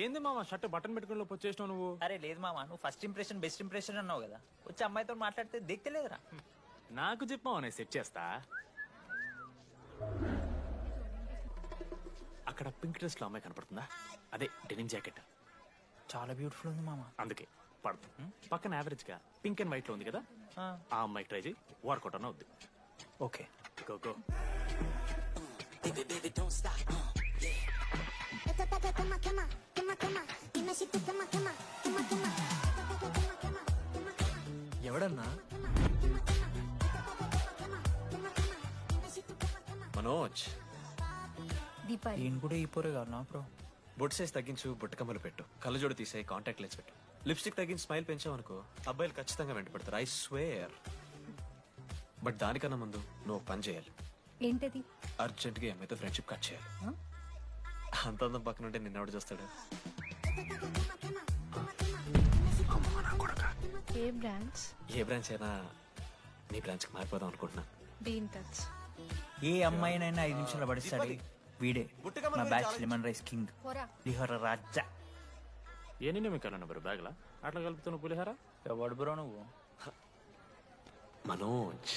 ఏంది మామ shirt button పెట్టుకుని లోపు వచ్చేసినావు నువ్వు? అరే లేదు మామ, నువ్వు ఫస్ట్ ఇంప్రెషన్ బెస్ట్ ఇంప్రెషన్ అన్నావు కదా, వచ్చి అమ్మాయితో మాట్లాడితే దిక్కలేదురా. నాకు చెప్పావు నేను సెట్ చేస్తా. అక్కడ పింక్ డ్రెస్ లో అమ్మాయి కనపడుతుందా? అదే డెనిమ్ జాకెట్. చాలా బ్యూటిఫుల్ ఉంది మామ. అందుకే పడదు. పక్కన యావరేజ్ గా పింక్ అండ్ వైట్ లో ఉంది కదా, ఆ అమ్మాయి ట్రై చేయి, వర్కౌట్ అన్న అవుద్ది. Okay go go. ఎవడన్నా? మనోజ్, దీపాలి ఈయన కూడా ఈ పోరే కాదు నా బ్రో. బొట్ సైజ్ తగ్గించు, బుట్టకమ్మలు పెట్టు, కళ్ళజోడు తీసేయి, కాంటాక్ట్ లెన్స్ పెట్టు, లిప్స్టిక్ తగ్గించి స్మైల్ పెంచావనుకో అబ్బాయిలు ఖచ్చితంగా వెంటపడతారు. I swear. బట్ దానికన్నా ముందు నువ్వు పని చేయాలి. ఏంటది? అర్జెంట్ గా అమ్మాయితో ఫ్రెండ్షిప్ కట్ చేయాలి. అంత అందం పక్కన ఉంటే నిన్నెవడు చూస్తాడు? ఏ బ్రాంచ్? ఏ బ్రాంచ్ అయినా నీ బ్రాంచ్ కి మారిపోదాం అనుకుంటున్నా. Be in touch. ఏ అమ్మాయినైనా 5 నిమిషాలు పడిస్తాడు వీడే. నా బ్యాచ్ లెమన్ రైస్ కింగ్, పోరా. లిహోర రాజా. ఏ నియమికాలన్న బ్రో బ్యాగ్ లా అట్లా కలుపుతున్న పులిహార? ఎవడు బ్రో నువ్వు? మనోజ్,